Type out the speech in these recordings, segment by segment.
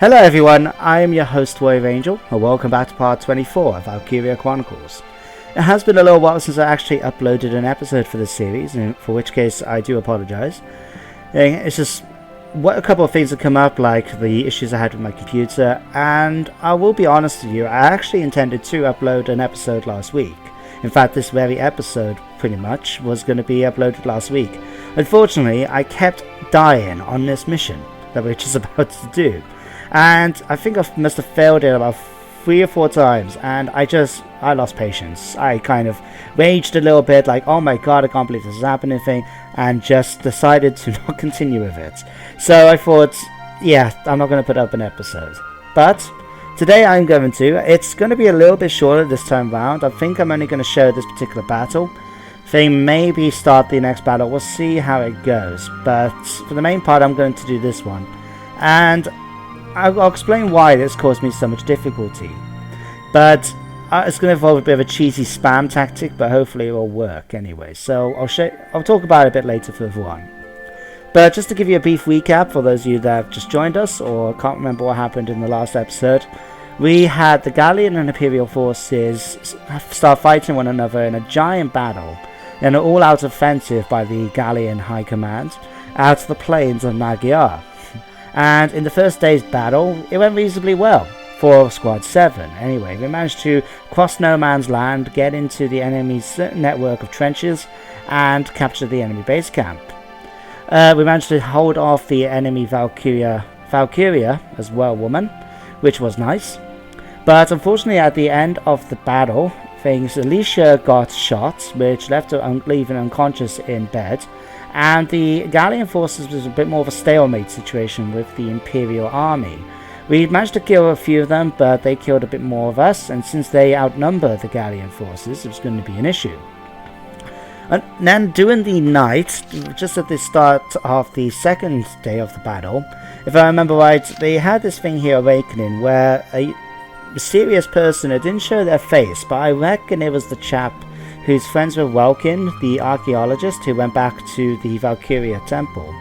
Hello everyone, I am your host Wave Angel, and welcome back to part 24 of Valkyria Chronicles. It has been a little while since I actually uploaded an episode for this series, and for which case I do apologise. It's just a couple of things have come up, like the issues I had with my computer, and I will be honest with you, I actually intended to upload an episode last week. In fact, this very episode, pretty much, was going to be uploaded last week. Unfortunately, I kept dying on this mission that we're just about to do. And I think I must have failed it about 3 or 4 times, and I lost patience. I kind of raged a little bit, like, oh my god, I can't believe this is happening thing, and just decided to not continue with it. So I thought, yeah, I'm not going to put up an episode. But today I'm going to. It's going to be a little bit shorter this time round. I think I'm only going to show this particular battle. Maybe start the next battle. We'll see how it goes. But for the main part, I'm going to do this one. And I'll explain why this caused me so much difficulty. But it's going to involve a bit of a cheesy spam tactic, but hopefully it will work anyway. So I'll talk about it a bit later further on. But just to give you a brief recap for those of you that have just joined us or can't remember what happened in the last episode, we had the Gallian and Imperial forces start fighting one another in a giant battle, and an all-out offensive by the Gallian High Command out of the plains of Gallia. And in the first day's battle, it went reasonably well for Squad 7. Anyway, we managed to cross no man's land, get into the enemy's network of trenches, and capture the enemy base camp. We managed to hold off the enemy Valkyria as well, woman, which was nice. But unfortunately, at the end of the battle, Alicia got shot, which left her leaving unconscious in bed. And the Gallian forces was a bit more of a stalemate situation with the Imperial army. We managed to kill a few of them, but they killed a bit more of us, and since they outnumber the Gallian forces, it was going to be an issue. And then during the night, just at the start of the second day of the battle, if I remember right, they had this thing here, Awakening, where a mysterious person, it didn't show their face, but I reckon it was the chap who's friends with Welkin, the archaeologist who went back to the Valkyria temple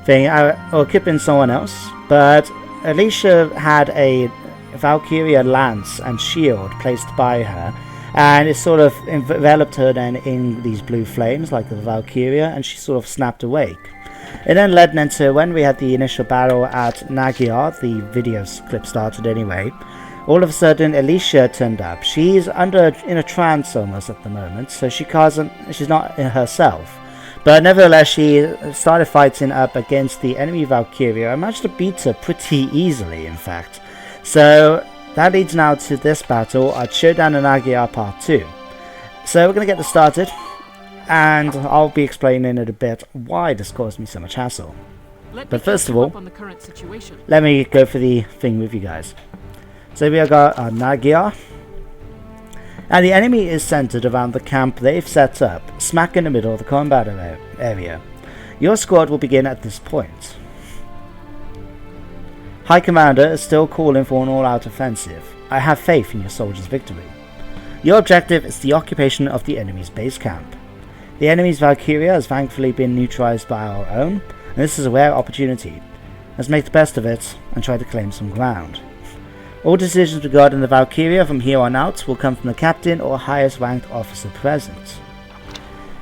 thing, or it could have been someone else, but Alicia had a Valkyria lance and shield placed by her, and it sort of enveloped her then in these blue flames like the Valkyria, and she sort of snapped awake. It then led into when we had the initial battle at Gallia, the video clip started anyway. All of a sudden, Alicia turned up. She's in a trance almost at the moment, so she's not in herself. But nevertheless, she started fighting up against the enemy Valkyria. I managed to beat her pretty easily, in fact. So that leads now to this battle at Showdown in Gallia Part 2. So we're going to get this started, and I'll be explaining in a bit why this caused me so much hassle. But first of all, let me go for the thing with you guys. So we have got Gallia, and the enemy is centered around the camp they've set up, smack in the middle of the combat area. Your squad will begin at this point. High Commander is still calling for an all-out offensive. I have faith in your soldiers' victory. Your objective is the occupation of the enemy's base camp. The enemy's Valkyria has thankfully been neutralized by our own, and this is a rare opportunity. Let's make the best of it and try to claim some ground. All decisions regarding the Valkyria from here on out will come from the captain or highest ranked officer present.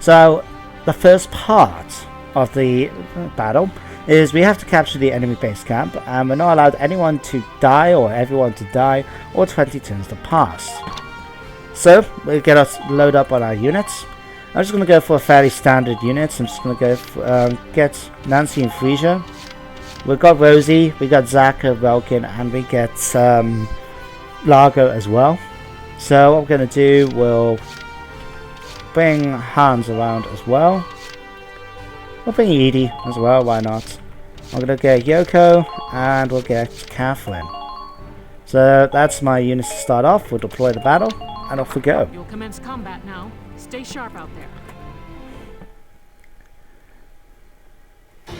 So, the first part of the battle is we have to capture the enemy base camp, and we're not allowed anyone to die or everyone to die or 20 turns to pass. So, we'll get us load up on our units. I'm just going to go for a fairly standard unit. I'm just going to go for, get Nancy and Frisia. We've got Rosie, we got Zaka, Welkin, and we get Largo as well. So what we're going to do, we'll bring Hans around as well. We'll bring Edie as well, why not? I'm going to get Yoko, and we'll get Catherine. So that's my units to start off. We'll deploy the battle, and off we go. You'll commence combat now. Stay sharp out there.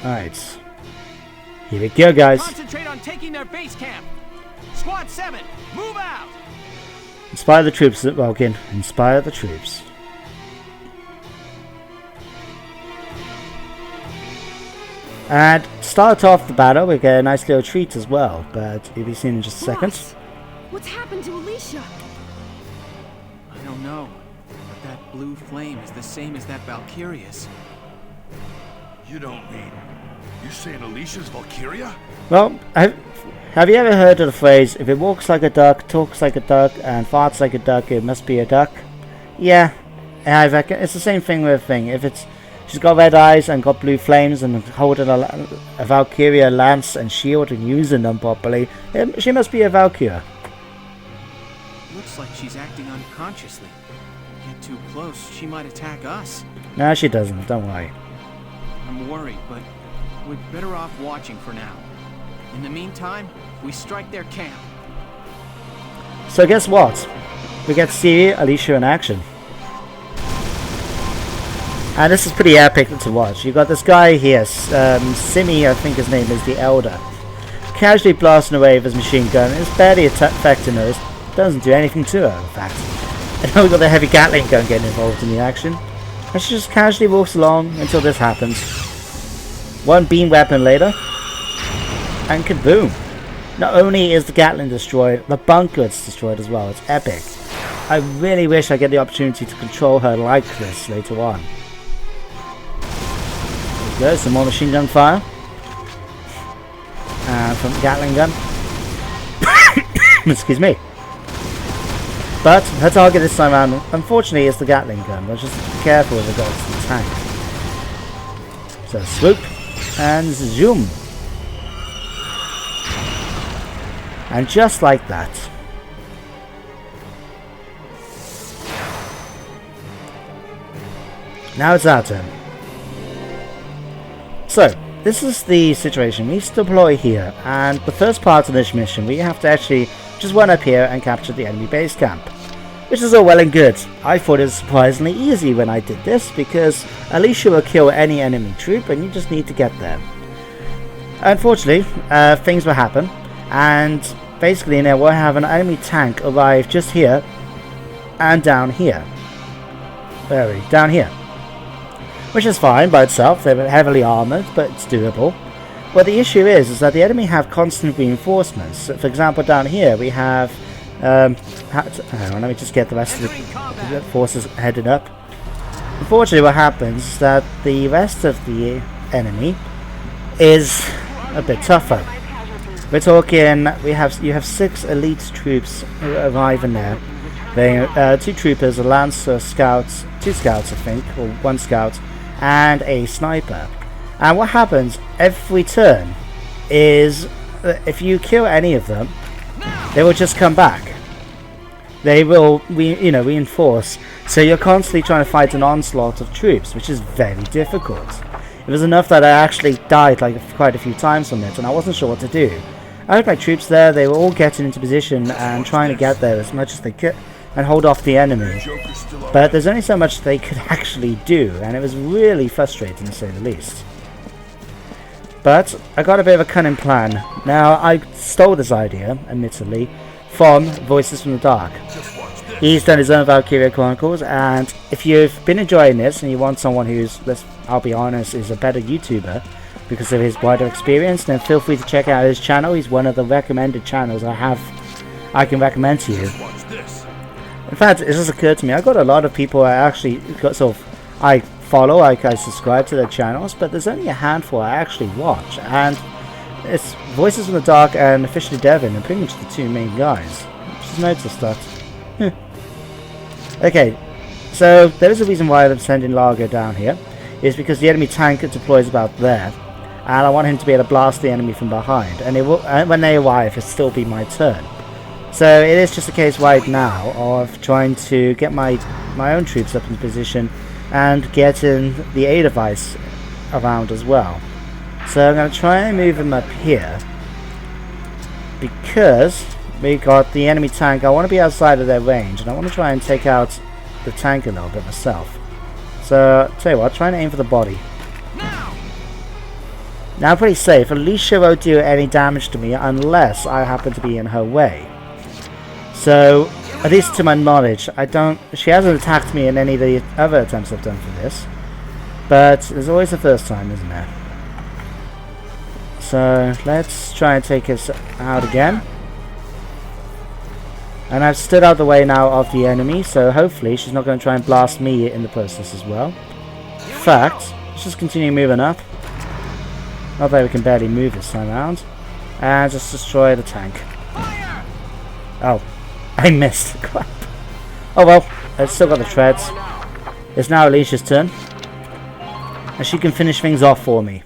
Alright. Here we go, guys. Concentrate on taking their base camp. Squad 7, move out. Inspire the troops, Welkin. Inspire the troops. And start off the battle, we get a nice little treat as well, but you'll be seen in just a second. What's happened to Alicia? I don't know, but that blue flame is the same as that Valkyria's. You don't mean... You saying Alicia's Valkyria? Well, have you ever heard of the phrase, if it walks like a duck, talks like a duck, and farts like a duck, it must be a duck? Yeah, I reckon it's the same thing with a thing. If it's... She's got red eyes and got blue flames and holding a Valkyria lance and shield and using them properly, she must be a Valkyria. Looks like she's acting unconsciously. Get too close, she might attack us. No, she doesn't, don't worry. I'm worried, but we're better off watching for now. In the meantime, we strike their camp. So guess what? We get to see Alicia in action. And this is pretty epic to watch. You've got this guy here, Simi, I think his name is, the Elder, casually blasting away with his machine gun. It's barely affecting her. It doesn't do anything to her, in fact. And now we've got the heavy Gatling gun getting involved in the action. And she just casually walks along until this happens. One beam weapon later, and kaboom! Not only is the Gatling destroyed, the bunker is destroyed as well. It's epic. I really wish I get the opportunity to control her like this later on. There we go, some more machine gun fire. And from the Gatling gun. Excuse me. But her target this time around, unfortunately, is the Gatling gun. But just be careful with regards to the tank. So swoop and zoom. And just like that. Now it's our turn. So, this is the situation. We deploy here, and the first part of this mission, we have to actually just run up here and capture the enemy base camp. Which is all well and good. I thought it was surprisingly easy when I did this, because Alicia will kill any enemy troop, and you just need to get there. Unfortunately, things will happen, and basically now we'll have an enemy tank arrive just here, and down here. Down here. Which is fine by itself. They're heavily armoured, but it's doable. Well, the issue is that the enemy have constant reinforcements. So for example, down here we have... hang on, let me just get the rest of the forces headed up. Unfortunately, what happens is that the rest of the enemy is a bit tougher. We're talking, you have 6 elite troops arriving there. They 2 troopers, a lancer, scouts, 2 scouts I think, or 1 scout, and a sniper. And what happens every turn is if you kill any of them, they will just come back. They will reinforce. So you're constantly trying to fight an onslaught of troops, which is very difficult. It was enough that I actually died like quite a few times from it, and I wasn't sure what to do. I had my troops there. They were all getting into position and trying to get there as much as they could and hold off the enemy, but there's only so much they could actually do, and it was really frustrating to say the least. But I got a bit of a cunning plan. Now, I stole this idea, admittedly, from Voices from the Dark. He's done his own Valkyria Chronicles, and if you've been enjoying this and you want someone who's, I'll be honest, is a better YouTuber because of his wider experience, then feel free to check out his channel. He's one of the recommended channels I can recommend to you. In fact, it just occurred to me, I got a lot of people I actually I follow, I subscribe to their channels, but there's only a handful I actually watch, and it's Voices from the Dark and Officially Devin, and pretty much the 2 main guys. Just noticed that. Okay, so there is a reason why I'm sending Largo down here, is because the enemy tank deploys about there, and I want him to be able to blast the enemy from behind, and when they arrive, it'll still be my turn. So it is just a case right now of trying to get my own troops up in position and getting the aid device around as well. So I'm going to try and move them up here because we got the enemy tank. I want to be outside of their range, and I want to try and take out the tank a little bit myself. So tell you what, try and aim for the body. Now I'm pretty safe. Alicia won't do any damage to me unless I happen to be in her way. So, at least to my knowledge, she hasn't attacked me in any of the other attempts I've done for this. But there's always the first time, isn't there? so let's try and take us out again. And I've stood out the way now of the enemy, so hopefully she's not going to try and blast me in the process as well. In fact, let's just continue moving up. Not that we can barely move this time around. And just destroy the tank. Oh, I missed. Crap. Oh well, I've still got the treads. It's now Alicia's turn. And she can finish things off for me.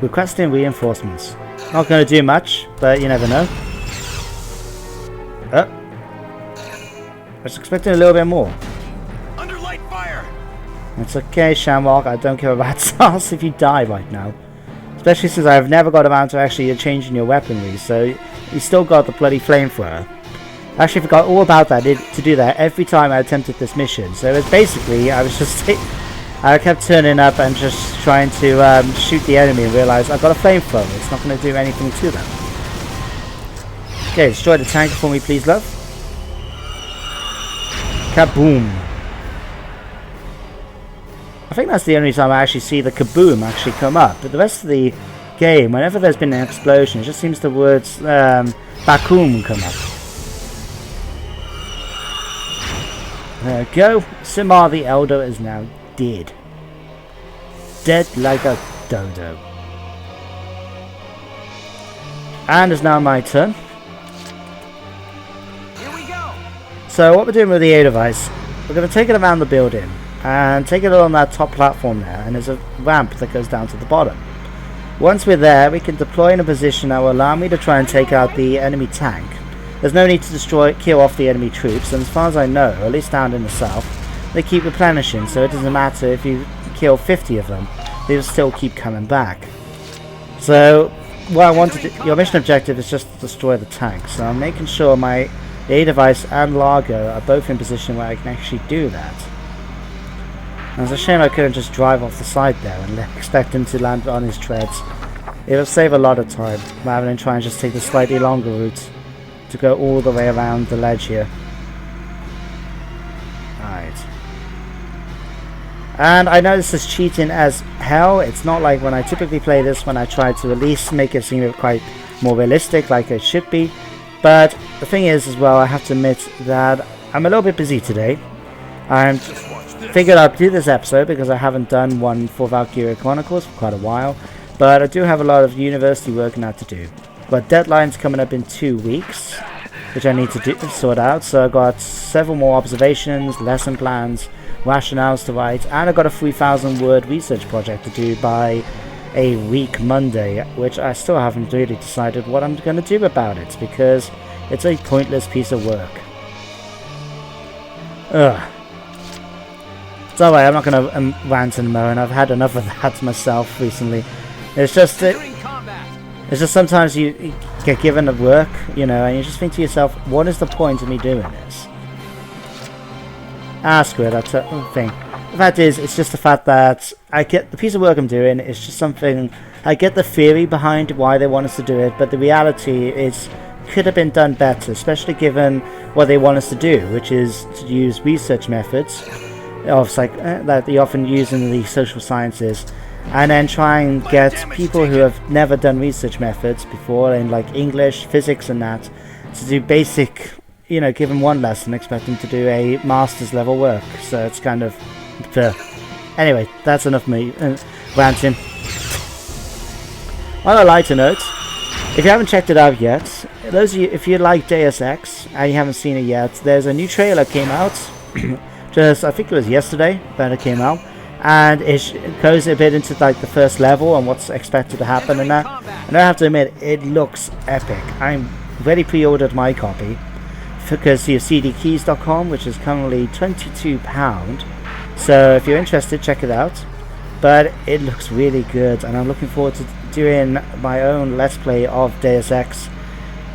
Requesting reinforcements. Not going to do much, but you never know. I was expecting a little bit more. Under light fire. It's okay, Shamrock. I don't care about stars if you die right now. Especially since I've never got around to actually changing your weaponry, so you still got the bloody flamethrower. I actually forgot all about that, to do that every time I attempted this mission. So it was basically, I kept turning up and just trying to shoot the enemy and realised I've got a flamethrower. It's not going to do anything to them. Okay, destroy the tank for me, please, love. Kaboom. I think that's the only time I actually see the kaboom actually come up. But the rest of the game, whenever there's been an explosion, it just seems the words bakoom come up. There we go. Simar the Elder is now dead. Dead like a dodo. And it's now my turn. Here we go. So what we're doing with the A device, we're going to take it around the building and take it on that top platform there, and there's a ramp that goes down to the bottom. Once we're there, we can deploy in a position that will allow me to try and take out the enemy tank. There's no need to kill off the enemy troops, and as far as I know, at least down in the south, they keep replenishing, so it doesn't matter if you kill 50 of them, they'll still keep coming back. So what I want to do, your mission objective is just to destroy the tank, so I'm making sure my A device and Largo are both in position where I can actually do that. And it's a shame I couldn't just drive off the side there and expect him to land on his treads. It will save a lot of time rather than try and just take the slightly longer route to go all the way around the ledge here. Right. And I know this is cheating as hell. It's not like when I typically play this, when I try to at least make it seem quite more realistic like it should be. But the thing is as well, I have to admit that I'm a little bit busy today. I figured I'd do this episode because I haven't done one for Valkyria Chronicles for quite a while. But I do have a lot of university work now to do. Got deadlines coming up in 2 weeks, which I need to sort out. So I've got several more observations, lesson plans, rationales to write, and I've got a 3,000 word research project to do by a week Monday, which I still haven't really decided what I'm going to do about it, because it's a pointless piece of work. Ugh. It's alright, I'm not going to rant and moan. I've had enough of that myself recently. It's just it's just sometimes you get given a work, you know, and you just think to yourself, what is the point of me doing this? Ah, screw it, that's a thing. The fact is, it's just the fact that I get the piece of work I'm doing, it's just something, I get the theory behind why they want us to do it, but the reality is, could have been done better, especially given what they want us to do, which is to use research methods of that they often use in the social sciences, and then try and get people who have never done research methods before in like English, physics and that, to do basic, you know, give them one lesson, expect them to do a master's level work. So it's kind of anyway, that's enough me ranting. On a lighter note, if you haven't checked it out yet, those of you, if you like Deus Ex and you haven't seen it yet, there's a new trailer came out just, I think it was yesterday that it came out. And it goes a bit into like the first level and what's expected to happen and that. And I have to admit, it looks epic. I'm already pre-ordered my copy because you have cdkeys.com, which is currently £22. So if you're interested, check it out. But it looks really good, and I'm looking forward to doing my own Let's Play of Deus Ex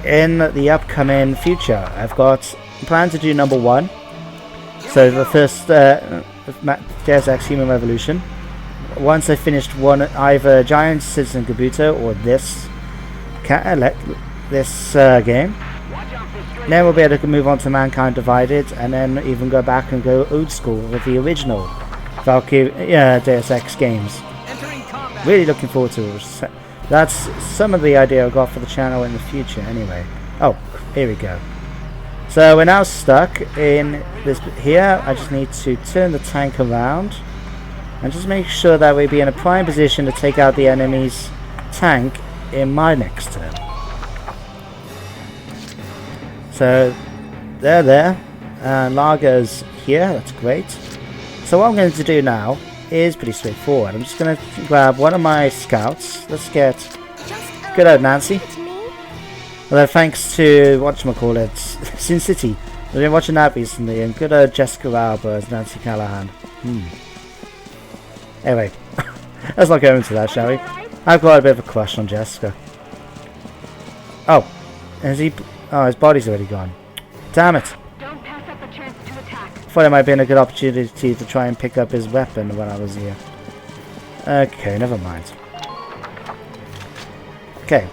in the upcoming future. I've got planned to do number 1. So the first Deus Ex Human Revolution. Once I finished one, either Giant Citizen Kabuto or this game, Then we'll be able to move on to Mankind Divided, and then even go back and go old school with the original Valkyria Deus Ex games. Entering combat. Really looking forward to it. That's some of the idea I've got for the channel in the future anyway. Oh, here we go. So we're now stuck in this here. I just need to turn the tank around and just make sure that we be in a prime position to take out the enemy's tank in my next turn. So they're there, and Largo's here. That's great. So what I'm going to do now is pretty straightforward. I'm just going to grab one of my scouts. Let's get good old Nancy. Although thanks to whatchamacallit, Sin City. I've been watching that recently, and good old Jessica Alba as Nancy Callahan. Anyway, let's not go into that, shall we? I've got a bit of a crush on Jessica. Oh, is he? Oh, his body's already gone. Damn it! Don't pass up the chance to attack. Thought it might have been a good opportunity to try and pick up his weapon when I was here. Okay, never mind. Okay.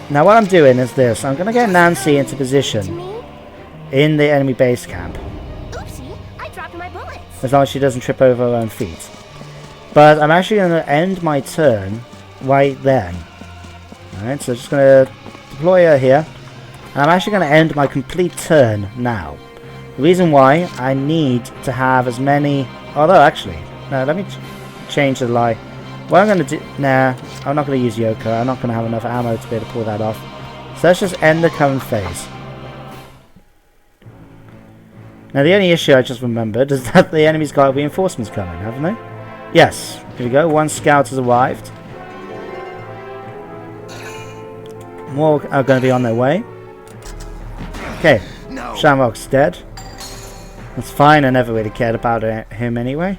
Now what I'm doing is this. I'm going to get Nancy into position in the enemy base camp. Oopsie, I dropped my bullets. As long as she doesn't trip over her own feet. But I'm actually going to end my turn right then. Alright, so just going to deploy her here. And I'm actually going to end my complete turn now. The reason why, I need to have as many... Although, actually, no, let me change the lie. What I'm going to do... Nah, I'm not going to use Yoko. I'm not going to have enough ammo to be able to pull that off. So let's just end the current phase. Now, the only issue I just remembered is that the enemy's got reinforcements coming, haven't they? Yes. Here we go. One scout has arrived. More are going to be on their way. Okay. No. Shamrock's dead. That's fine. I never really cared about him anyway.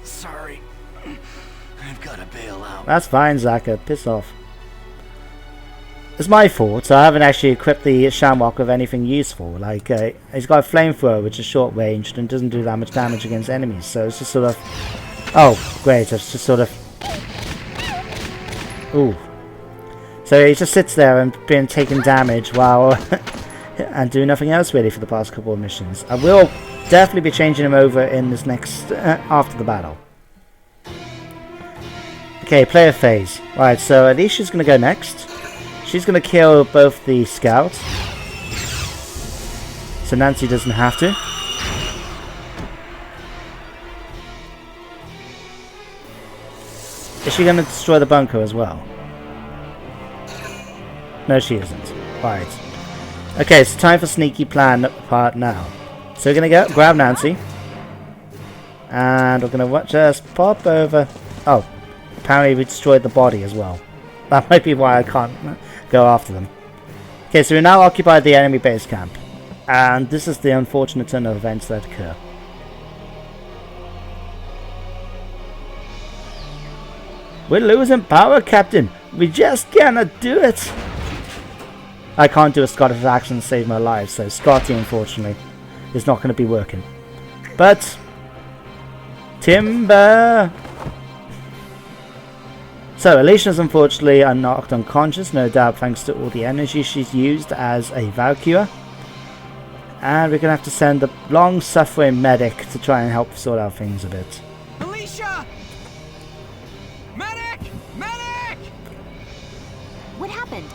Sorry. I've got to bail out. That's fine, Zaka. Piss off. It's my fault. I haven't actually equipped the Shamrock with anything useful. Like, he's got a flamethrower, which is short ranged and doesn't do that much damage against enemies. So it's just sort of... Oh, great. It's just sort of... Ooh. So he just sits there and been taking damage while... and doing nothing else really for the past couple of missions. I will definitely be changing him over in this next... after the battle. Okay, player phase. Right, so Alicia's going to go next. She's going to kill both the scouts. So Nancy doesn't have to. Is she going to destroy the bunker as well? No, she isn't. Right. Okay, it's time for sneaky plan part now. So we're going to go grab Nancy. And we're going to just pop over. Oh, apparently we destroyed the body as well. That might be why I can't go after them. Okay, so we now occupy the enemy base camp. And this is the unfortunate turn of events that occur. We're losing power, Captain. We just cannot do it. I can't do a Scottish accent to save my life, so Scotty, unfortunately, is not going to be working. But... Timber! So, Alicia's unfortunately knocked unconscious, no doubt thanks to all the energy she's used as a Valkyria. And we're going to have to send the long-suffering medic to try and help sort out things a bit. Alicia! Medic! Medic! What happened?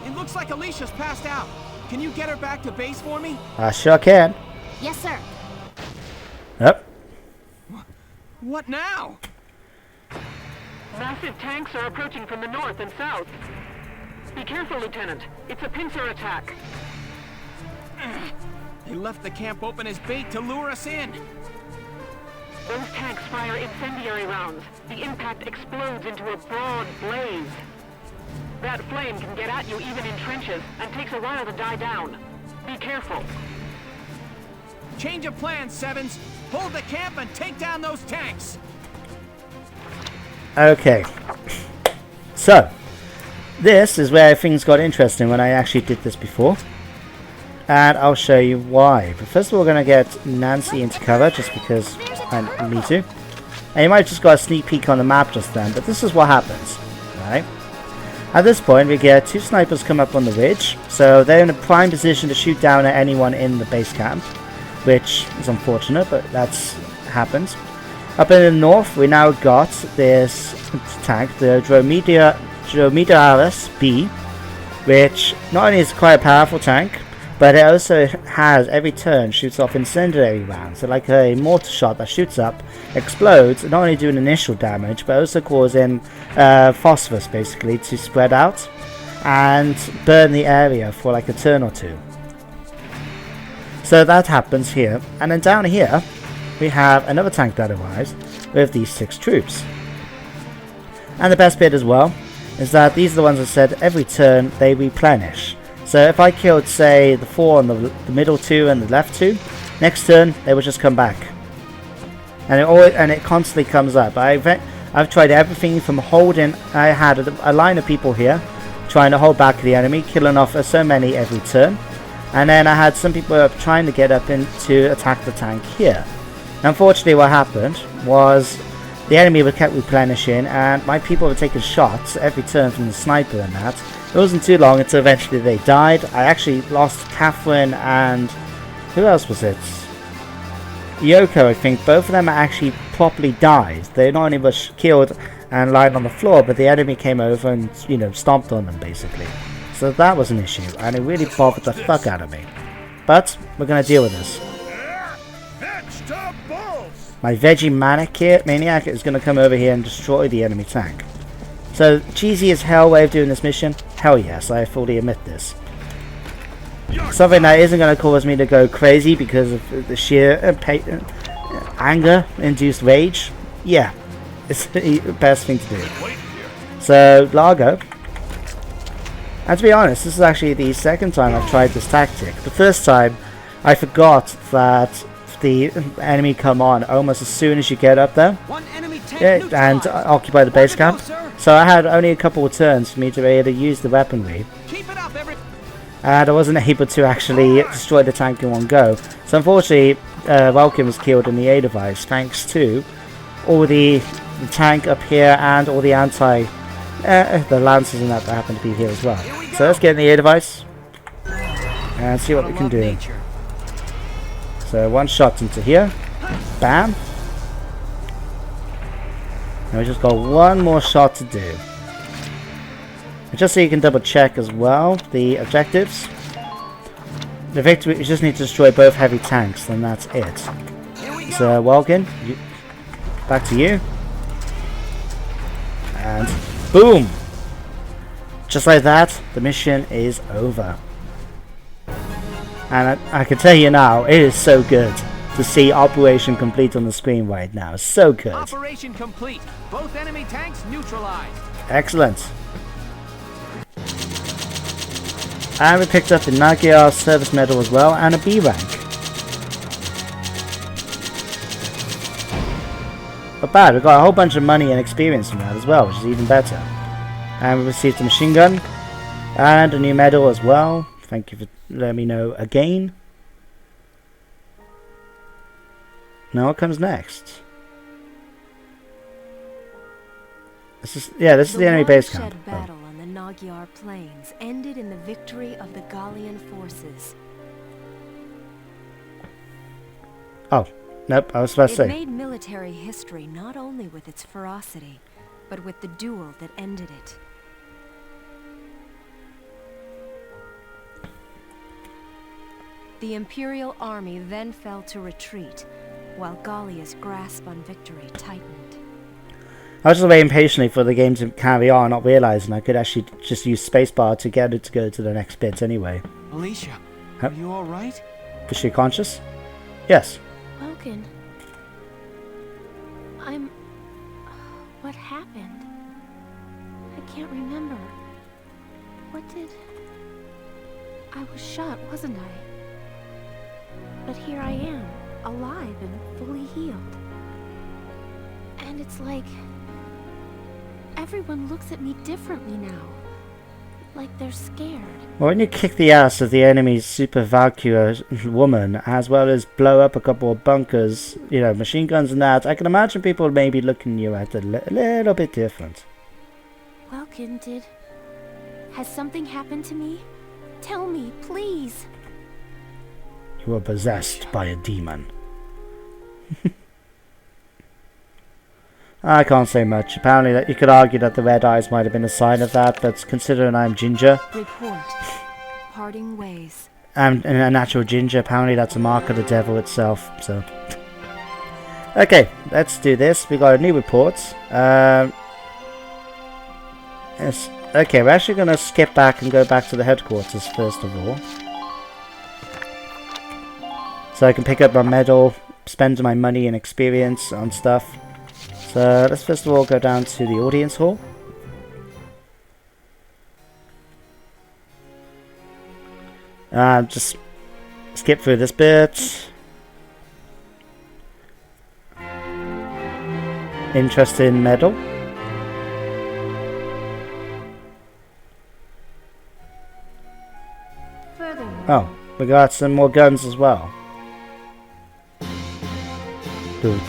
It looks like Alicia's passed out. Can you get her back to base for me? I sure can. Yes, sir. Yep. What now? Massive tanks are approaching from the north and south. Be careful, Lieutenant. It's a pincer attack. They left the camp open as bait to lure us in. Those tanks fire incendiary rounds. The impact explodes into a broad blaze. That flame can get at you even in trenches and takes a while to die down. Be careful. Change of plans, Sevens. Hold the camp and take down those tanks. Okay. So, this is where things got interesting when I actually did this before. And I'll show you why. But first of all, we're going to get Nancy into cover just because I need to. And you might have just got a sneak peek on the map just then, but this is what happens. Right? At this point, we get 2 snipers come up on the ridge, so they're in a prime position to shoot down at anyone in the base camp, which is unfortunate, but that's happens. Up in the north, we now got this tank, the Dromedaris B, which not only is quite a powerful tank, but it also has, every turn, shoots off incendiary rounds, so like a mortar shot that shoots up, explodes, not only doing initial damage, but also causing phosphorus, basically, to spread out and burn the area for like a turn or two. So that happens here, and then down here, we have another tank that arrives with these 6 troops. And the best bit as well, is that these are the ones that said every turn they replenish. So if I killed, say, the 4 on the middle 2 and the left 2, next turn they would just come back, and it constantly comes up. I've tried everything from holding. I had a line of people here trying to hold back the enemy, killing off so many every turn, and then I had some people trying to get up in to attack the tank here. Unfortunately, what happened was the enemy would kept replenishing, and my people were taking shots every turn from the sniper and that. It wasn't too long until eventually they died. I actually lost Catherine and... who else was it? Yoko, I think. Both of them actually properly died. They not only were killed and lying on the floor, but the enemy came over and, you know, stomped on them, basically. So that was an issue, and it really bothered the fuck out of me. But we're going to deal with this. My Veggie Maniac is going to come over here and destroy the enemy tank. So, cheesy as hell way of doing this mission? Hell yes, I fully admit this. Something that isn't going to cause me to go crazy because of the sheer anger-induced rage? Yeah, it's the best thing to do. So, Largo. And to be honest, this is actually the second time I've tried this tactic. The first time, I forgot that the enemy come on almost as soon as you get up there and occupy the base camp. So I had only a couple of turns for me to be able to use the weaponry, and I wasn't able to actually destroy the tank in one go. So unfortunately, Vulcan was killed in the A device thanks to all the tank up here and all the the lancers and that happen to be here as well. So let's get in the A device and see what we can do. So 1 shot into here, bam, and we just got 1 more shot to do. And just so you can double check as well the objectives, the victory, we just need to destroy both heavy tanks, then that's it. So Walken, back to you, and boom! Just like that, the mission is over. And I can tell you now, it is so good to see Operation Complete on the screen right now. So good. Operation Complete. Both enemy tanks neutralized. Excellent. And we picked up the Gallia Service Medal as well, and a B rank. Not bad, we got a whole bunch of money and experience from that as well, which is even better. And we received a machine gun, and a new medal as well. Thank you for letting me know again. Now what comes next? This is the enemy base camp. The battle on the Magyar plains ended in the victory of the Gallian forces. Oh, nope, I was supposed to say. It made military history not only with its ferocity, but with the duel that ended it. The Imperial army then fell to retreat, while Gallia's grasp on victory tightened. I was just waiting patiently for the game to carry on, not realizing I could actually just use spacebar to get it to go to the next bit anyway. Alicia, are you alright? Is she conscious? Yes. Logan. What happened? I can't remember. What did... I was shot, wasn't I? But here I am, alive and fully healed. And it's like... everyone looks at me differently now. Like they're scared. Well, when you kick the ass of the enemy's super Valkyria woman, as well as blow up a couple of bunkers, you know, machine guns and that, I can imagine people maybe looking you at a little bit different. Welkin, did Has something happened to me? Tell me, please. You were possessed by a demon. I can't say much. Apparently, that you could argue that the red eyes might have been a sign of that, but considering I'm ginger, Report. Parting ways. I'm a natural ginger. Apparently, that's a mark of the devil itself. So, okay, let's do this. We got a new report. Yes. Okay, we're actually gonna skip back and go back to the headquarters first of all, so I can pick up my medal, spend my money and experience on stuff. So let's first of all go down to the audience hall. Just skip through this bit. Interesting medal. Furthermore, Oh, we got some more guns as well. Dum.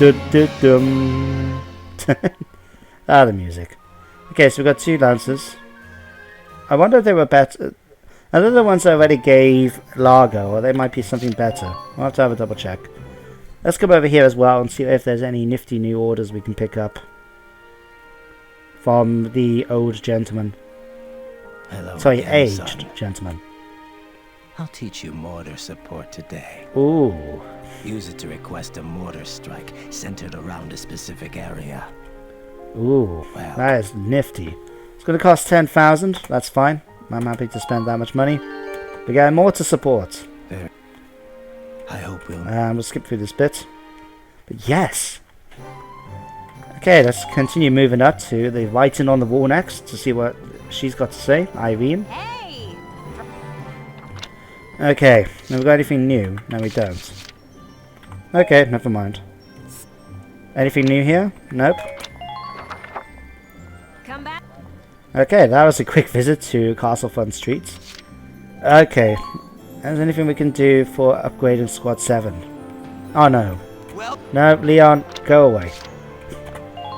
The music. Okay, so we got 2 lancers. I wonder if they were better. Are they the ones that already gave Largo, or they might be something better? I'll have to have a double check. Let's come over here as well and see if there's any nifty new orders we can pick up from the old gentleman. Hello Sorry, again, aged son. gentleman. I'll teach you mortar support today. Ooh. Use it to request a mortar strike centered around a specific area. Ooh, Wow. that is nifty. It's going to cost 10,000. That's fine. I'm happy to spend that much money. We got more to support. There. I hope we'll... We'll skip through this bit. But yes! Okay, let's continue moving up to the writing on the wall next to see what she's got to say. Irene. Hey! Okay, have we got anything new? No, we don't. Okay, never mind. Anything new here? Nope. Come back. Okay, that was a quick visit to Castle Fun Street. Okay, is there anything we can do for upgrading Squad 7? Oh no. Well, No, Leon, go away.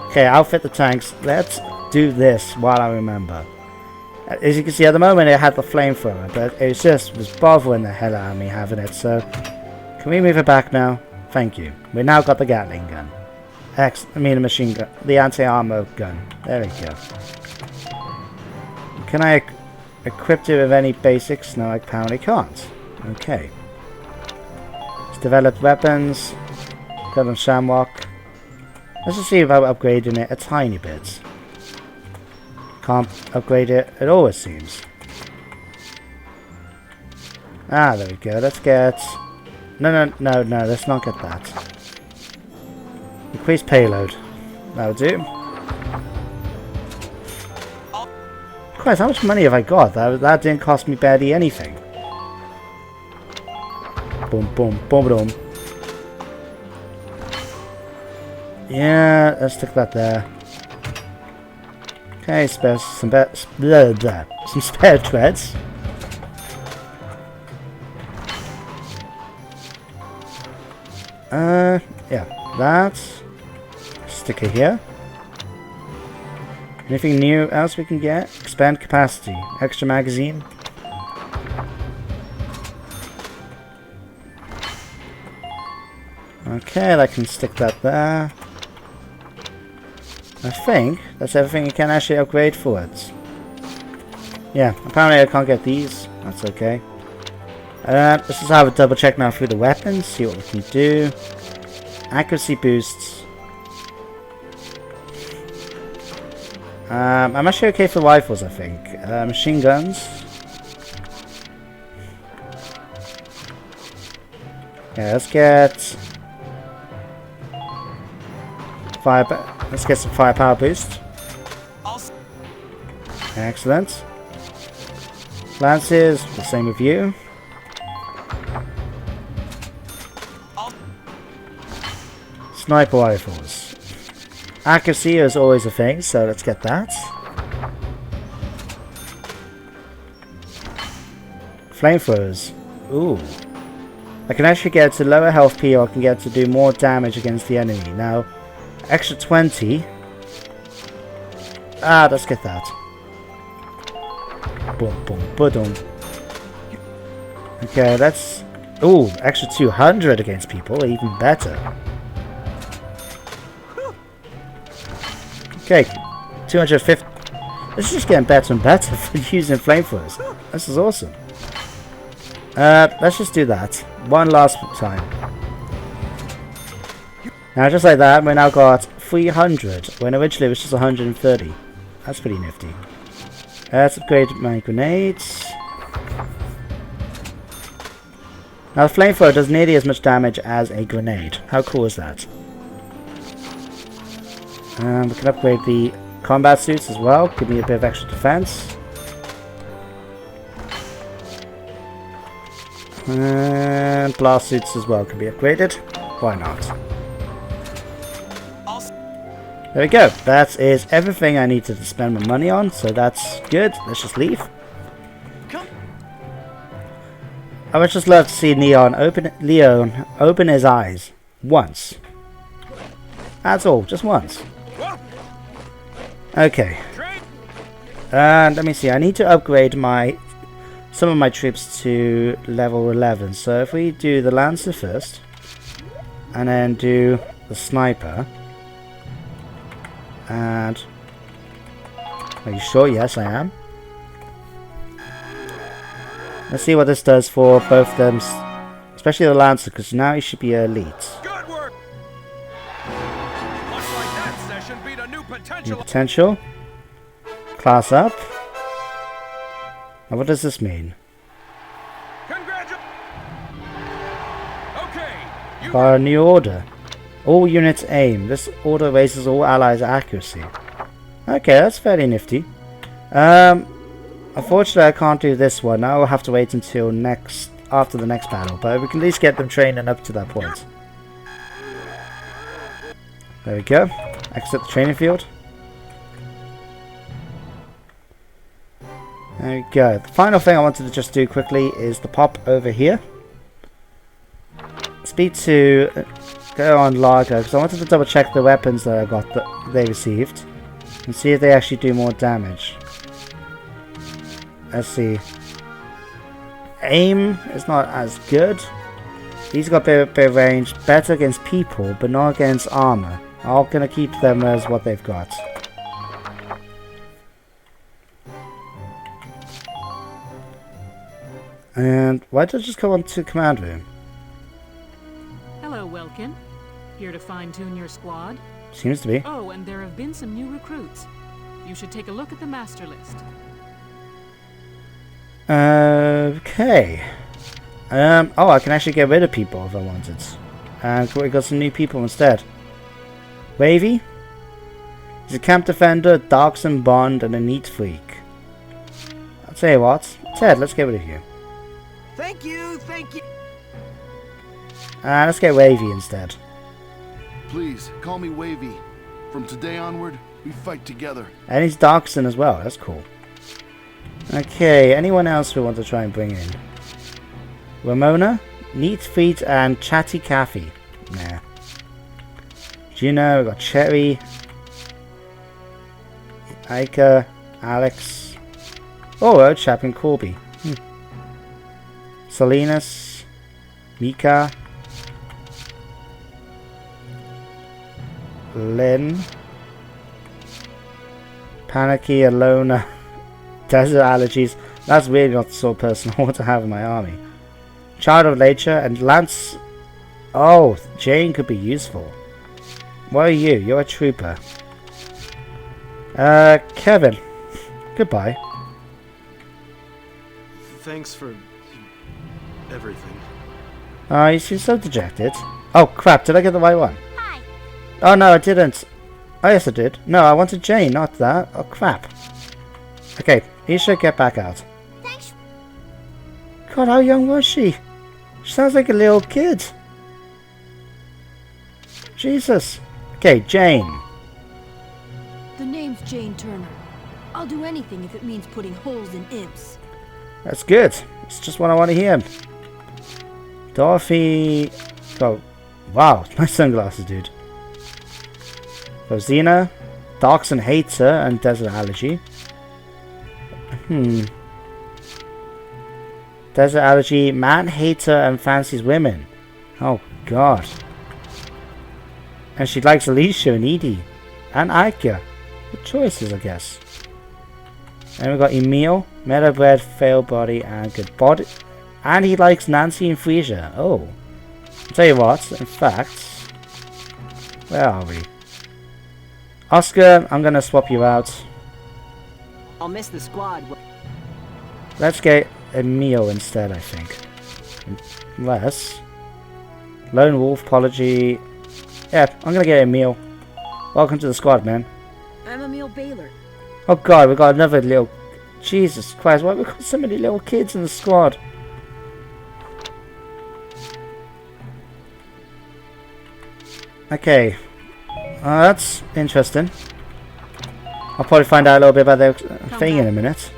Okay, outfit the tanks. Let's do this while I remember. As you can see, at the moment it had the flamethrower, but it was bothering the hell out of me having it, so... Can we move it back now? Thank you. We now got the Gatling gun. A machine gun. The anti-armor gun. There we go. Can I equip it with any basics? No, I apparently can't. Okay. Let's develop weapons. Gun on Shamrock. Let's just see about upgrading it a tiny bit. Can't upgrade it at all, it seems. Ah, there we go. Let's get... No, let's not get that. Increase payload. That'll do. Christ, how much money have I got? That didn't cost me barely anything. Boom, boom, boom, boom. Yeah, let's stick that there. Okay, spare some spare treads. Yeah, that. Stick it here. Anything new else we can get? Expand capacity. Extra magazine. Okay, I can stick that there. I think that's everything you can actually upgrade for it. Yeah, apparently I can't get these. That's okay. Let's just have a double check now through the weapons, see what we can do. Accuracy boosts. I'm actually okay for rifles, I think. Machine guns. Yeah, let's get let's get some firepower boost. Excellent. Lances, the same with you. Sniper rifles. Accuracy is always a thing, so let's get that. Flamethrowers. Ooh. I can actually get to lower health P, or I can get to do more damage against the enemy. Now, extra 20. Let's get that. Boom, boom, boom. Okay, that's... Ooh, extra 200 against people. Even better. Okay, 250. This is just getting better and better for using flamethrowers. This is awesome. Let's just do that. One last time. Now, just like that, we now got 300, when originally it was just 130. That's pretty nifty. Let's upgrade my grenades. Now, the flamethrower does nearly as much damage as a grenade. How cool is that? We can upgrade the combat suits as well. Give me a bit of extra defense. And blast suits as well can be upgraded. Why not? There we go. That is everything I needed to spend my money on, so that's good. Let's just leave. I would just love to see Leon open his eyes once. That's all, just once. Okay. And let me see. I need to upgrade some of my troops to level 11. So if we do the Lancer first, and then do the Sniper. And are you sure? Yes, I am. Let's see what this does for both of them, especially the Lancer, because now he should be elite. Good work. Looks like that session beat a new potential. New potential. Class up. Now what does this mean? Congratulations. Okay. Got a new order. All units aim. This order raises all allies' accuracy. Okay, that's fairly nifty. Unfortunately, I can't do this one. I will have to wait until after the next battle, but we can at least get them training up to that point. There we go. Exit the training field. There we go. The final thing I wanted to just do quickly is the pop over here. Speak to... Go on Largo, because I wanted to double check the weapons that I got that they received. And see if they actually do more damage. Let's see. Aim is not as good. These got a bit of range. Better against people, but not against armor. I'm going to keep them as what they've got. And why did I just come on to command room? Hello, Welkin. Here to fine-tune your squad? Seems to be. Oh, and there have been some new recruits. You should take a look at the master list. Okay. Oh, I can actually get rid of people if I wanted. And we got some new people instead. Wavy. He's a camp defender, Darkson Bond, and a neat freak. I'll tell you what. Ted, let's get rid of you. Thank you, thank you. Let's get Wavy instead. Please, call me Wavy. From today onward, we fight together. And he's Darkson as well, that's cool. Okay, anyone else we want to try and bring in? Ramona, Neat Feet, and Chatty Caffey. Nah. Juno, we got Cherry, Ica, Alex. Oh, Road Chap and Corby. Salinas, Mika, Lynn, Panicky, Alona, Desert Allergies. That's really not the sort of person I want to have in my army. Child of Nature and Lance. Oh, Jane could be useful. What are you? You're a trooper. Kevin. Goodbye. Thanks for everything. Oh, you seem so dejected. Oh crap, did I get the right one? Hi. Oh no, I didn't. Oh yes I did. No, I wanted Jane, not that. Oh crap. Okay, you should get back out. Thanks. God, how young was she? She sounds like a little kid. Jesus. Okay, Jane. The name's Jane Turner. I'll do anything if it means putting holes in imps. That's good. It's just what I want to hear. Dorothy. Oh, wow, nice sunglasses, dude. Rosina. Darkson hates her and Desert Allergy. Desert allergy, man-hater, and fancies women. Oh, God. And she likes Alicia and Edie. And Ika. Good choices, I guess. And we got Emil, meadowbred, fail body, and good body. And he likes Nancy and Frasier. Oh. I'll tell you what, in fact... Where are we? Oscar, I'm gonna swap you out. I'll miss the squad. Let's get Emil instead, I think. Unless... Lone Wolf, Apology... Yeah, I'm gonna get Emil. Welcome to the squad, man. I'm Emil Baylor. Oh God, we got another little... Jesus Christ, why have we got so many little kids in the squad? Okay. That's interesting. I'll probably find out a little bit about their thing in a minute.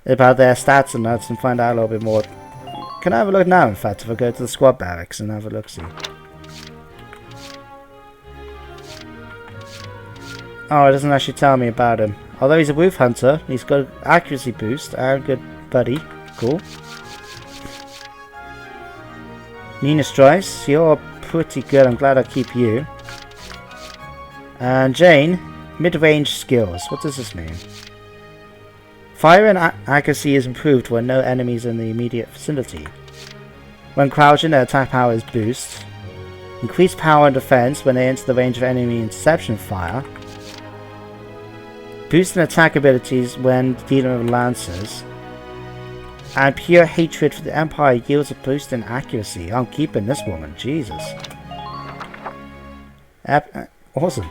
About their stats and that, and find out a little bit more. Can I have a look now, in fact, if I go to the squad barracks and have a look-see? Oh, it doesn't actually tell me about him. Although he's a wolf hunter, he's got accuracy boost and good buddy. Cool. Nina Strice, you're pretty good. I'm glad I keep you. And Jane, mid-range skills. What does this mean? Fire and accuracy is improved when no enemies in the immediate vicinity. When crouching, their attack power is boost. Increased power and defense when they enter the range of enemy interception fire. Boost in attack abilities when dealing with lancers. And pure hatred for the Empire yields a boost in accuracy. I'm keeping this woman, Jesus. Awesome.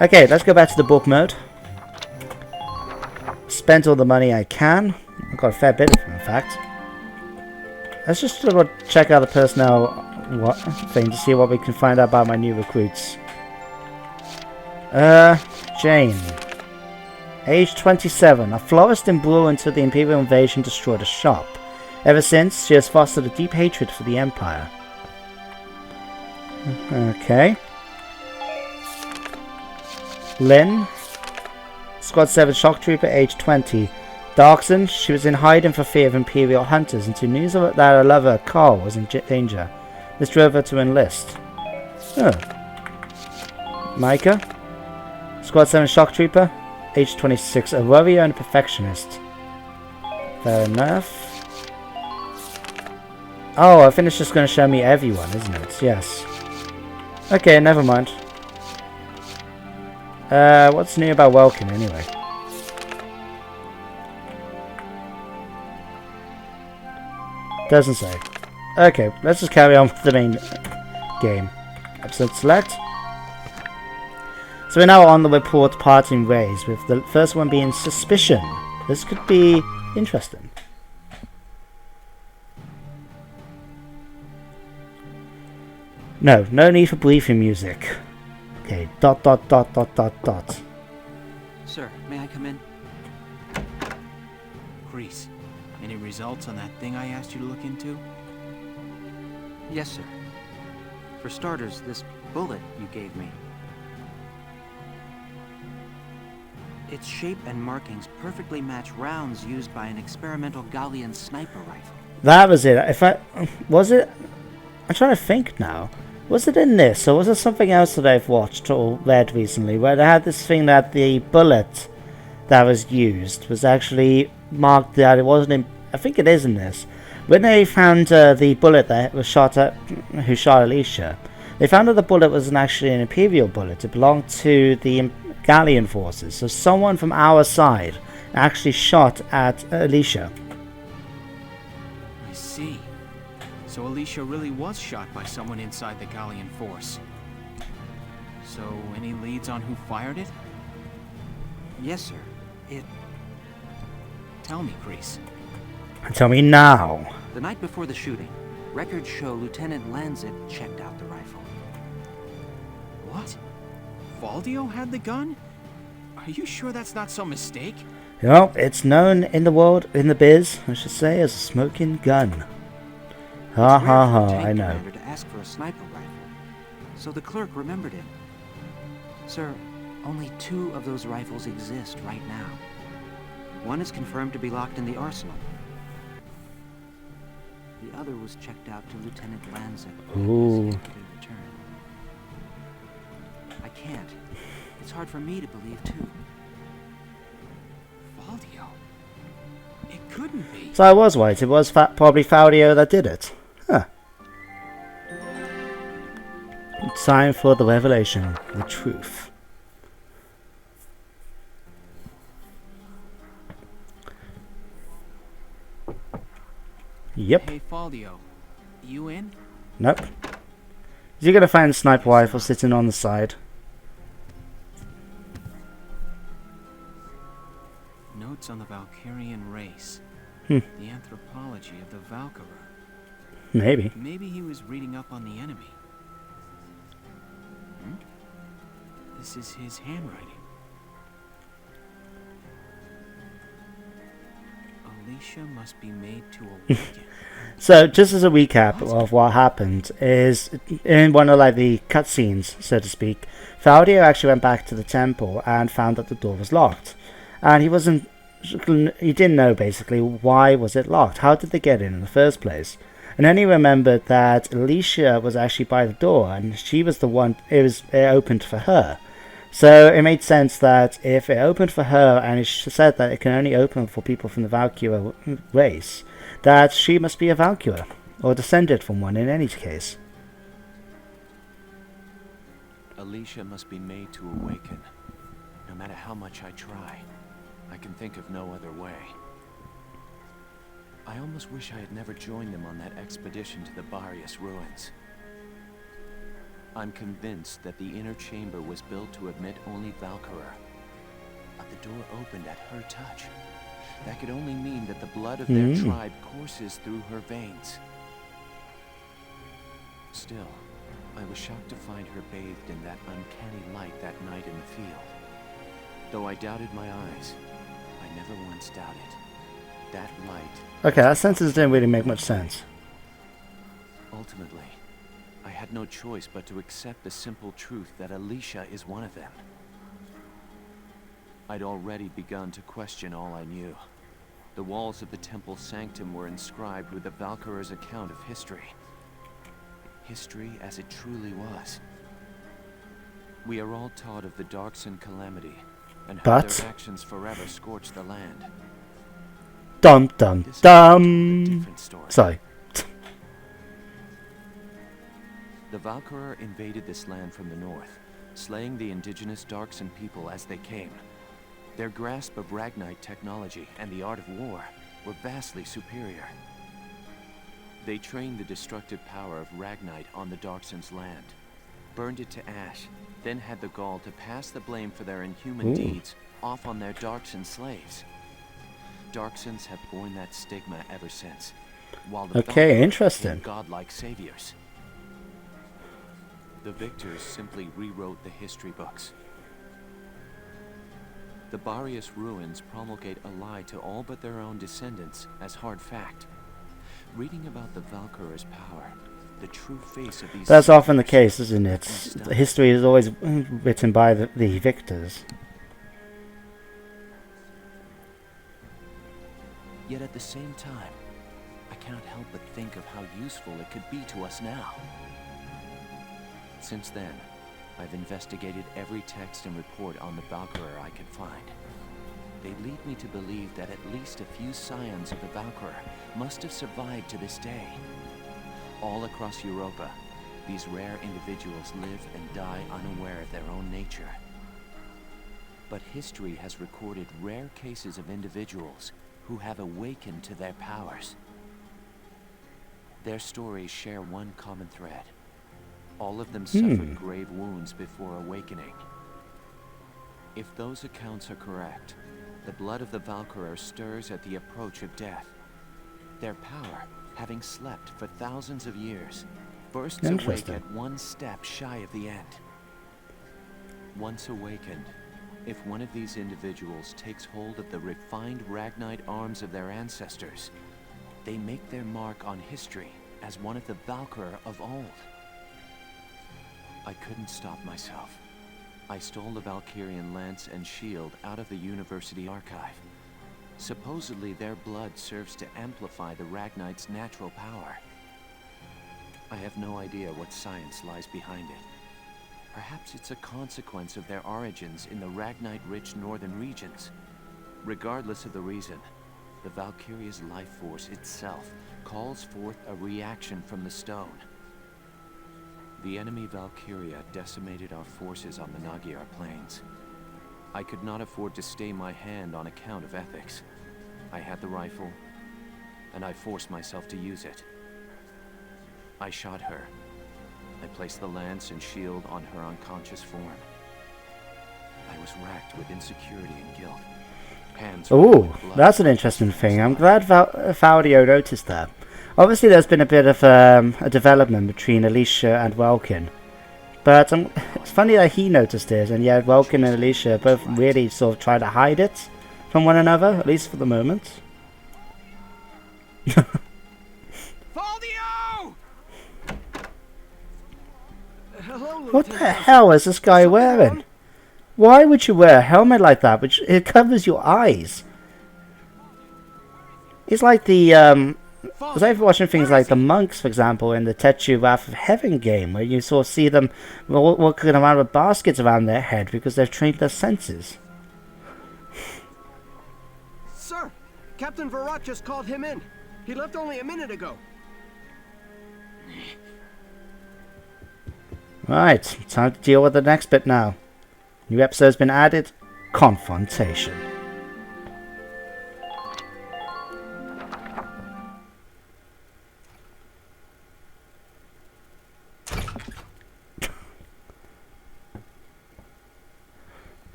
Okay, let's go back to the book mode. Spent all the money I can. I got a fair bit of it, in fact. Let's just check out the personnel thing to see what we can find out about my new recruits. Jane. Age 27, a florist in Brewer until the Imperial invasion destroyed a shop. Ever since, she has fostered a deep hatred for the Empire. Okay. Lynn, Squad 7 Shock Trooper, age 20. Darkson, she was in hiding for fear of Imperial hunters until news that her lover, Carl, was in danger. This drove her to enlist. Micah, Squad 7 Shock Trooper, age 26, a warrior and a perfectionist. Fair enough. Oh, I think it's just going to show me everyone, isn't it? Yes. Okay, never mind. What's new about Welkin, anyway? Doesn't say. Okay, let's just carry on with the main game. Episode select. So we're now on the report parting ways, with the first one being suspicion. This could be interesting. No need for briefing music. Okay, ... Sir, may I come in? Grease, any results on that thing I asked you to look into? Yes, sir. For starters, this bullet you gave me. Its shape and markings perfectly match rounds used by an experimental Gallian sniper rifle. That was it. Was it? I'm trying to think now. Was it in this, or was it something else that I've watched or read recently, where they had this thing that the bullet that was used was actually marked that it wasn't in... I think it is in this. When they found the bullet that was shot at... who shot Alicia, they found that the bullet wasn't actually an Imperial bullet. It belonged to the Gallian forces. So someone from our side actually shot at Alicia. I see. So Alicia really was shot by someone inside the Gallian force. So, any leads on who fired it? Yes, sir. It... Tell me, Grease. Tell me now. The night before the shooting, records show Lieutenant Lanzit checked out the rifle. What? FALDIO had the gun? Are you sure that's not some mistake? Well, it's known in the world, in the biz, I should say, as a smoking gun. Ha ha ha, I know. To ask for a sniper rifle, so the clerk remembered him. Sir, only 2 of those rifles exist right now. One is confirmed to be locked in the arsenal. The other was checked out to Lieutenant Lanza. Ooh. I can't. It's hard for me to believe, too. Faldio? It couldn't be. So I was right. It was probably FALDIO that did it. Huh. It's time for the revelation, the truth. Yep. Hey, Faldio. You in? Nope. You're gonna find a sniper rifle sitting on the side. Notes on the Valkyrian race. Hmm. The anthropology of the Valkyra. Maybe. Maybe he was reading up on the enemy. This is his handwriting. Alicia must be made to awaken. So, just as a recap of what happened, is in one of like the cutscenes, so to speak, FALDIO actually went back to the temple and found that the door was locked, and he didn't know basically why was it locked. How did they get in the first place? And then he remembered that Alicia was actually by the door, and she was the one. It opened for her. So it made sense that if it opened for her, and it said that it can only open for people from the Valkyria race, that she must be a Valkyria, or descended from one in any case. Alicia must be made to awaken. No matter how much I try, I can think of no other way. I almost wish I had never joined them on that expedition to the Barius ruins. I'm convinced that the inner chamber was built to admit only Valkyria. But the door opened at her touch. That could only mean that the blood of their tribe courses through her veins. Still, I was shocked to find her bathed in that uncanny light that night in the field. Though I doubted my eyes, I never once doubted. That light... Okay, that sentence didn't really make much sense. Ultimately, I had no choice but to accept the simple truth that Alicia is one of them. I'd already begun to question all I knew. The walls of the temple sanctum were inscribed with the Valkyria's account of history. History as it truly was. We are all taught of the Darkson calamity, and how their actions forever scorched the land. Dum dum dum. Sorry. The Valkyria invaded this land from the north, slaying the indigenous Darkson people as they came. Their grasp of Ragnite technology and the art of war were vastly superior. They trained the destructive power of Ragnite on the Darkson's land, burned it to ash, then had the gall to pass the blame for their inhuman deeds off on their Darkson slaves. Darksons have borne that stigma ever since, while the okay, interesting. godlike saviors. The victors simply rewrote the history books. The Barius ruins promulgate a lie to all but their own descendants as hard fact. Reading about the Valkyria's power, the true face of these... That's often the case, isn't it? History is always written by the victors. Yet at the same time, I cannot help but think of how useful it could be to us now. Since then, I've investigated every text and report on the Valkyria I could find. They lead me to believe that at least a few scions of the Valkyria must have survived to this day. All across Europa, these rare individuals live and die unaware of their own nature. But history has recorded rare cases of individuals who have awakened to their powers. Their stories share one common thread. All of them suffered grave wounds before awakening. If those accounts are correct, the blood of the Valkyria stirs at the approach of death. Their power, having slept for thousands of years, bursts awake at one step shy of the end. Once awakened, if one of these individuals takes hold of the refined Ragnite arms of their ancestors, they make their mark on history as one of the Valkyria of old. I couldn't stop myself. I stole the Valkyrian lance and shield out of the university archive. Supposedly their blood serves to amplify the Ragnite's natural power. I have no idea what science lies behind it. Perhaps it's a consequence of their origins in the Ragnite-rich northern regions. Regardless of the reason, the Valkyria's life force itself calls forth a reaction from the stone. The enemy Valkyria decimated our forces on the Magyar plains. I could not afford to stay my hand on account of ethics. I had the rifle, and I forced myself to use it. I shot her. I placed the lance and shield on her unconscious form. I was racked with insecurity and guilt. Oh, that's an interesting thing. I'm glad FALDIO noticed that. Obviously there's been a bit of a development between Alicia and Welkin. But it's funny that he noticed it, and yet Welkin and Alicia both really sort of try to hide it from one another, at least for the moment. FALDIO! What the hell is this guy wearing? Why would you wear a helmet like that, which it covers your eyes? It's like the, I was over watching things like the monks, for example, in the Tetsu Wrath of Heaven game, where you sort of see them walking around with baskets around their head because they've trained their senses. Sir, Captain Virat just called him in. He left only a minute ago. Right, time to deal with the next bit now. New episode's been added. Confrontation.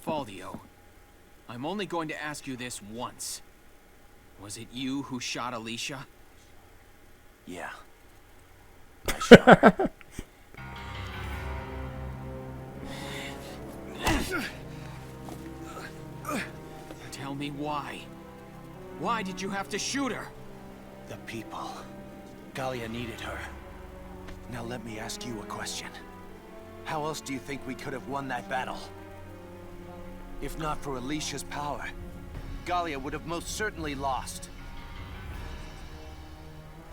FALDIO, I'm only going to ask you this once. Was it you who shot Alicia? Yeah. I shot her. Tell me why. Why did you have to shoot her? The people. Gallia needed her. Now let me ask you a question. How else do you think we could have won that battle? If not for Alicia's power, Gallia would have most certainly lost.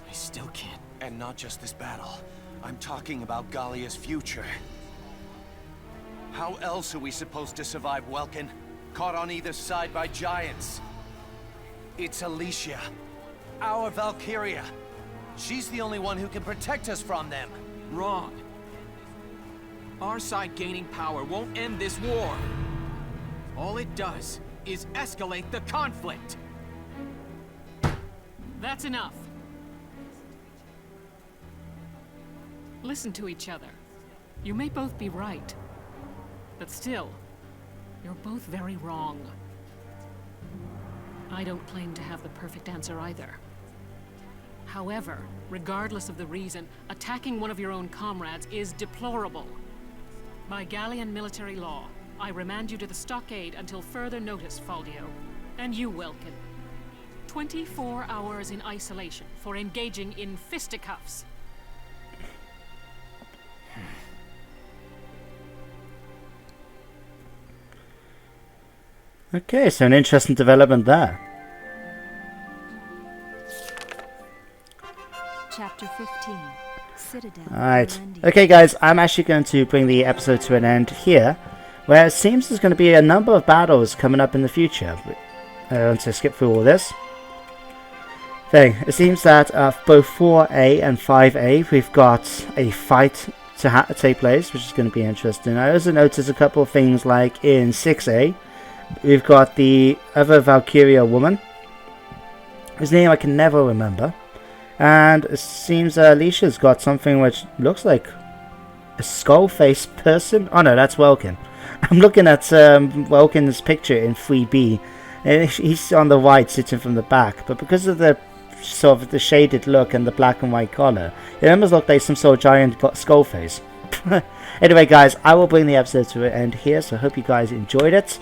I still can't. And not just this battle. I'm talking about Gallia's future. How else are we supposed to survive Welkin? Caught on either side by giants. It's Alicia. Our Valkyria. She's the only one who can protect us from them. Wrong. Our side gaining power won't end this war. All it does is escalate the conflict. That's enough. Listen to each other. You may both be right, but still, you're both very wrong. I don't claim to have the perfect answer either. However, regardless of the reason, attacking one of your own comrades is deplorable. By Gallian military law, I remand you to the stockade until further notice, FALDIO. And you, Welkin. 24 hours in isolation for engaging in fisticuffs. Okay, so an interesting development there. Chapter 15. Citadel. Alright. Okay guys, I'm actually going to bring the episode to an end here, where it seems there's going to be a number of battles coming up in the future. To skip through all this. It seems that both 4A and 5A, we've got a fight to take place, which is going to be interesting. I also noticed a couple of things like in 6A, we've got the other Valkyria woman, whose name I can never remember. And it seems Alicia's got something which looks like a skull-faced person. Oh no, that's Welkin. I'm looking at Welkin's picture in 3B. He's on the right, sitting from the back. But because of the sort of the shaded look and the black and white collar, it almost looked like some sort of giant skull face. Anyway guys, I will bring the episode to an end here, so I hope you guys enjoyed it.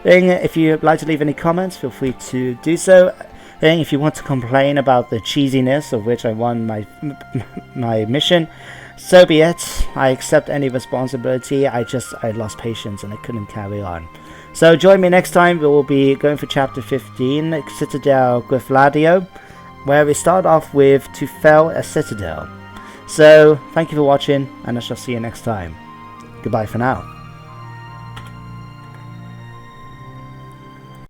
If you'd like to leave any comments, feel free to do so. If you want to complain about the cheesiness of which I won my mission, So be it. I accept any responsibility. I lost patience and I couldn't carry on. So join me next time. We will be going for chapter 15, Citadel FALDIO, where we start off with to fell a citadel. So thank you for watching, and I shall see you next time. Goodbye for now.